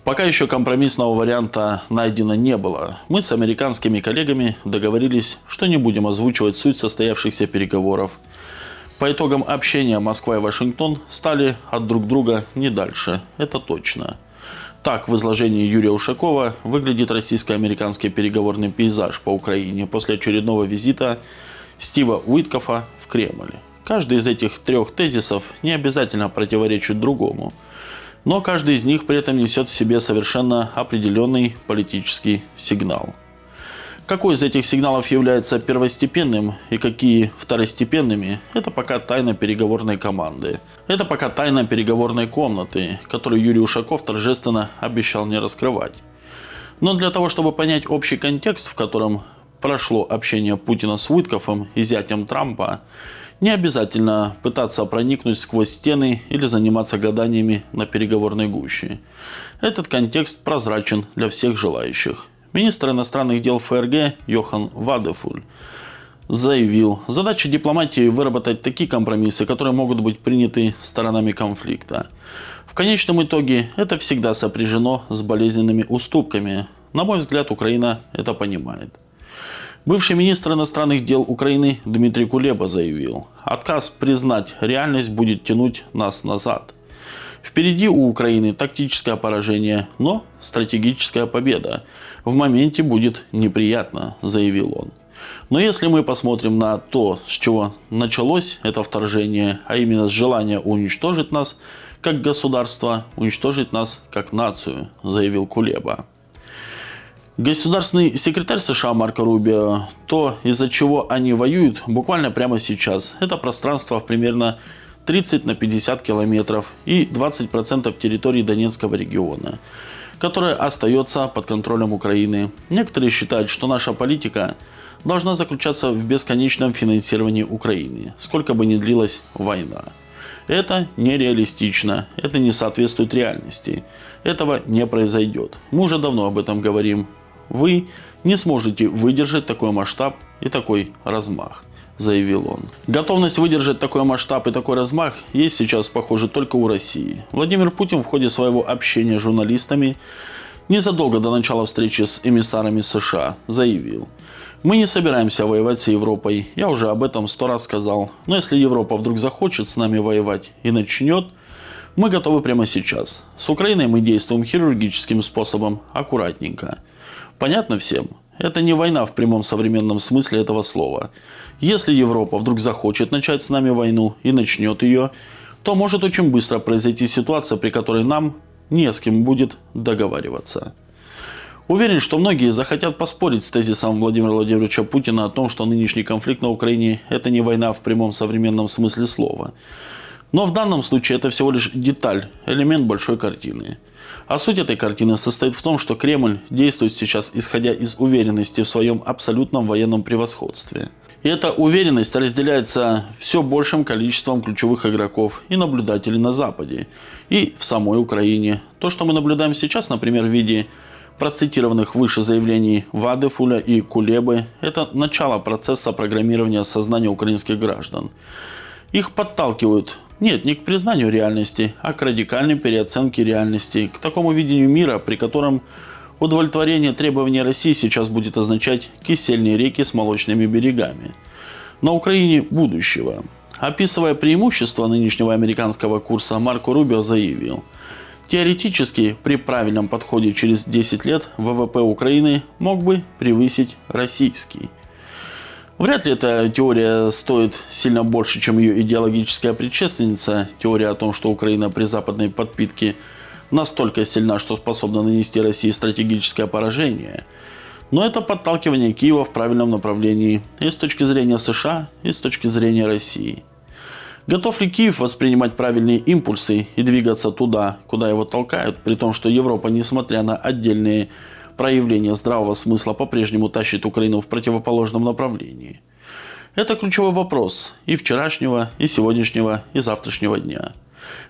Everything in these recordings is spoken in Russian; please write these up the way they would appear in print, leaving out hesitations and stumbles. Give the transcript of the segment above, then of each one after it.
Пока еще компромиссного варианта найдено не было. Мы с американскими коллегами договорились, что не будем озвучивать суть состоявшихся переговоров. По итогам общения Москва и Вашингтон стали от друг друга не дальше, это точно. Так в изложении Юрия Ушакова выглядит российско-американский переговорный пейзаж по Украине после очередного визита Стива Уиткофа в Кремль. Каждый из этих трех тезисов не обязательно противоречит другому, но каждый из них при этом несет в себе совершенно определенный политический сигнал. Какой из этих сигналов является первостепенным и какие второстепенными, это пока тайна переговорной команды. Это пока тайна переговорной комнаты, которую Юрий Ушаков торжественно обещал не раскрывать. Но для того, чтобы понять общий контекст, в котором прошло общение Путина с Уиткофом и зятем Трампа, не обязательно пытаться проникнуть сквозь стены или заниматься гаданиями на переговорной гуще. Этот контекст прозрачен для всех желающих. Министр иностранных дел ФРГ Йохан Вадефуль заявил, задача дипломатии выработать такие компромиссы, которые могут быть приняты сторонами конфликта. В конечном итоге это всегда сопряжено с болезненными уступками. На мой взгляд, Украина это понимает. Бывший министр иностранных дел Украины Дмитрий Кулеба заявил, отказ признать реальность будет тянуть нас назад. Впереди у Украины тактическое поражение, но стратегическая победа. В моменте будет неприятно, заявил он. Но если мы посмотрим на то, с чего началось это вторжение, а именно с желания уничтожить нас как государство, уничтожить нас как нацию, заявил Кулеба. Государственный секретарь США Марко Рубио, то, из-за чего они воюют, буквально прямо сейчас, это пространство в примерно 30 на 50 километров и 20% территории Донецкого региона, которая остается под контролем Украины. Некоторые считают, что наша политика должна заключаться в бесконечном финансировании Украины, сколько бы ни длилась война. Это нереалистично, это не соответствует реальности. Этого не произойдет. Мы уже давно об этом говорим. Вы не сможете выдержать такой масштаб и такой размах, заявил он. Готовность выдержать такой масштаб и такой размах есть сейчас, похоже, только у России. Владимир Путин в ходе своего общения с журналистами незадолго до начала встречи с эмиссарами США заявил: «Мы не собираемся воевать с Европой, я уже об этом 100 раз сказал, но если Европа вдруг захочет с нами воевать и начнет, мы готовы прямо сейчас. С Украиной мы действуем хирургическим способом, аккуратненько». Понятно всем? Это не война в прямом современном смысле этого слова. Если Европа вдруг захочет начать с нами войну и начнет ее, то может очень быстро произойти ситуация, при которой нам не с кем будет договариваться. Уверен, что многие захотят поспорить с тезисом Владимира Владимировича Путина о том, что нынешний конфликт на Украине – это не война в прямом современном смысле слова. Но в данном случае это всего лишь деталь, элемент большой картины. А суть этой картины состоит в том, что Кремль действует сейчас исходя из уверенности в своем абсолютном военном превосходстве. И эта уверенность разделяется все большим количеством ключевых игроков и наблюдателей на Западе и в самой Украине. То, что мы наблюдаем сейчас, например, в виде процитированных выше заявлений Вадефуля и Кулебы, это начало процесса программирования сознания украинских граждан. Их подталкивают не к признанию реальности, а к радикальной переоценке реальности, к такому видению мира, при котором удовлетворение требований России сейчас будет означать кисельные реки с молочными берегами. На Украине будущего. Описывая преимущества нынешнего американского курса, Марко Рубио заявил: теоретически, при правильном подходе через 10 лет ВВП Украины мог бы превысить российский. Вряд ли эта теория стоит сильно больше, чем ее идеологическая предшественница, теория о том, что Украина при западной подпитке настолько сильна, что способна нанести России стратегическое поражение. Но это подталкивание Киева в правильном направлении и с точки зрения США, и с точки зрения России. Готов ли Киев воспринимать правильные импульсы и двигаться туда, куда его толкают, при том, что Европа, несмотря на отдельные проявление здравого смысла, по-прежнему тащит Украину в противоположном направлении? Это ключевой вопрос и вчерашнего, и сегодняшнего, и завтрашнего дня.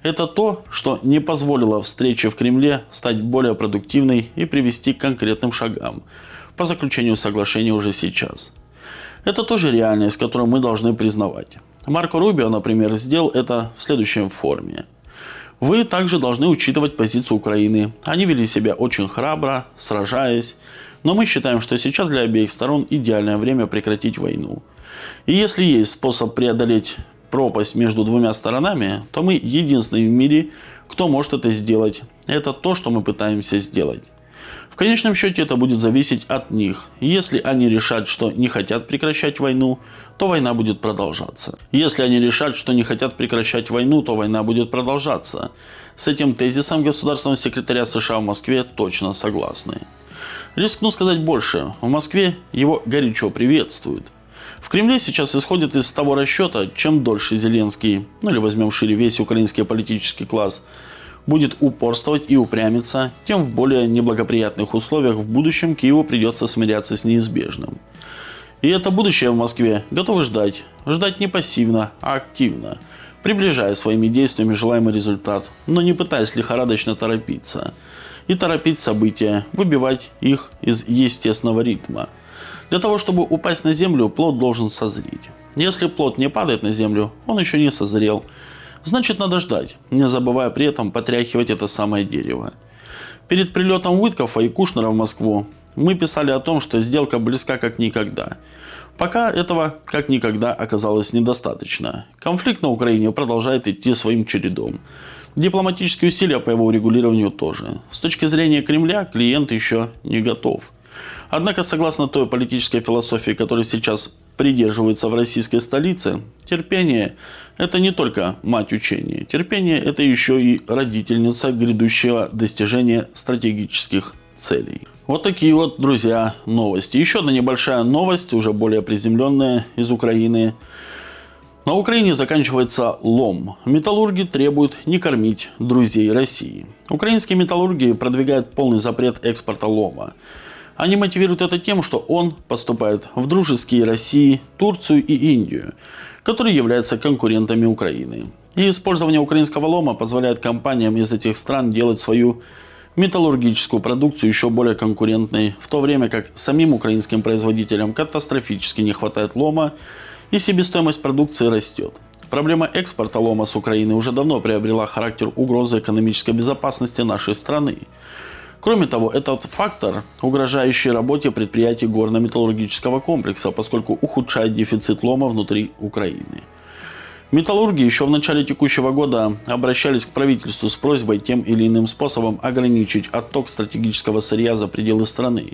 Это то, что не позволило встрече в Кремле стать более продуктивной и привести к конкретным шагам по заключению соглашения уже сейчас. Это тоже реальность, которую мы должны признавать. Марко Рубио, например, сделал это в следующей форме. Вы также должны учитывать позицию Украины. Они вели себя очень храбро, сражаясь. Но мы считаем, что сейчас для обеих сторон идеальное время прекратить войну. И если есть способ преодолеть пропасть между двумя сторонами, то мы единственные в мире, кто может это сделать. Это то, что мы пытаемся сделать. В конечном счете это будет зависеть от них. Если они решат, что не хотят прекращать войну, то война будет продолжаться. Если они решат, что не хотят прекращать войну, то война будет продолжаться. С этим тезисом государственного секретаря США в Москве точно согласны. Рискну сказать больше. В Москве его горячо приветствуют. В Кремле сейчас исходит из того расчета, чем дольше Зеленский, или возьмем шире весь украинский политический класс, будет упорствовать и упрямиться, тем в более неблагоприятных условиях в будущем Киеву придется смиряться с неизбежным. И это будущее в Москве готовы ждать. Ждать не пассивно, а активно, приближая своими действиями желаемый результат, но не пытаясь лихорадочно торопиться. И торопить события, выбивать их из естественного ритма. Для того, чтобы упасть на землю, плод должен созреть. Если плод не падает на землю, он еще не созрел. Значит, надо ждать, не забывая при этом потряхивать это самое дерево. Перед прилетом Уиткофа и Кушнера в Москву мы писали о том, что сделка близка как никогда. Пока этого как никогда оказалось недостаточно. Конфликт на Украине продолжает идти своим чередом. Дипломатические усилия по его урегулированию тоже. С точки зрения Кремля, клиент еще не готов. Однако, согласно той политической философии, которой сейчас придерживаются в российской столице, терпение – это не только мать учения. Терпение – это еще и родительница грядущего достижения стратегических целей. Вот такие вот, друзья, новости. Еще одна небольшая новость, уже более приземленная, из Украины. На Украине заканчивается лом. Металлурги требуют не кормить друзей России. Украинские металлурги продвигают полный запрет экспорта лома. Они мотивируют это тем, что он поступает в дружеские России, Турцию и Индию, которые являются конкурентами Украины. И использование украинского лома позволяет компаниям из этих стран делать свою металлургическую продукцию еще более конкурентной, в то время как самим украинским производителям катастрофически не хватает лома, и себестоимость продукции растет. Проблема экспорта лома с Украины уже давно приобрела характер угрозы экономической безопасности нашей страны. Кроме того, этот фактор, угрожающий работе предприятий горно-металлургического комплекса, поскольку ухудшает дефицит лома внутри Украины. Металлурги еще в начале текущего года обращались к правительству с просьбой тем или иным способом ограничить отток стратегического сырья за пределы страны,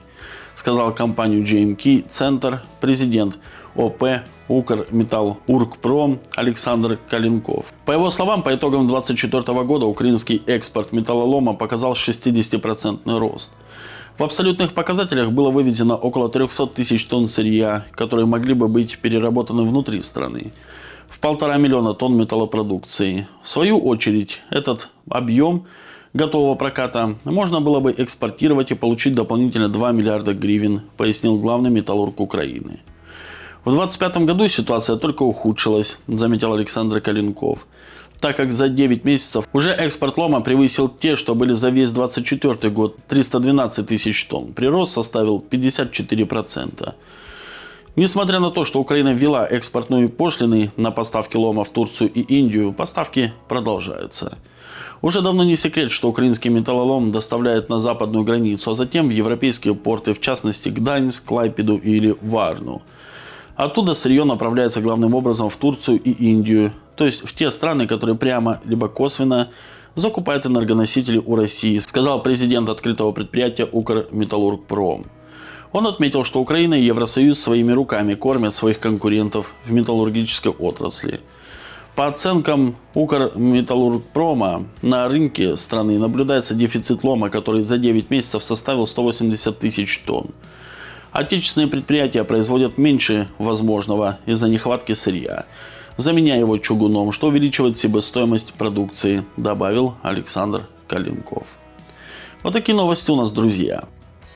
сказал компанию JMK Центр президент ОП Укрметаллургпром Александр Калинков. По его словам, по итогам 2024 года украинский экспорт металлолома показал 60% рост. В абсолютных показателях было вывезено около 300 тысяч тонн сырья, которые могли бы быть переработаны внутри страны, в 1,5 миллиона тонн металлопродукции. В свою очередь, этот объем готового проката можно было бы экспортировать и получить дополнительно 2 миллиарда гривен, пояснил главный металлург Украины. В 2025 году ситуация только ухудшилась, заметил Александр Калинков, так как за 9 месяцев уже экспорт лома превысил те, что были за весь 2024 год, 312 тысяч тонн. Прирост составил 54%. Несмотря на то, что Украина ввела экспортные пошлины на поставки лома в Турцию и Индию, поставки продолжаются. Уже давно не секрет, что украинский металлолом доставляет на западную границу, а затем в европейские порты, в частности Гданьск, Клайпеду или Варну. Оттуда сырье направляется главным образом в Турцию и Индию, то есть в те страны, которые прямо либо косвенно закупают энергоносители у России, сказал президент открытого предприятия Укрметаллургпром. Он отметил, что Украина и Евросоюз своими руками кормят своих конкурентов в металлургической отрасли. По оценкам Укрметаллургпрома, на рынке страны наблюдается дефицит лома, который за 9 месяцев составил 180 тысяч тонн. Отечественные предприятия производят меньше возможного из-за нехватки сырья, заменяя его чугуном, что увеличивает себестоимость продукции, добавил Александр Калинков. Вот такие новости у нас, друзья.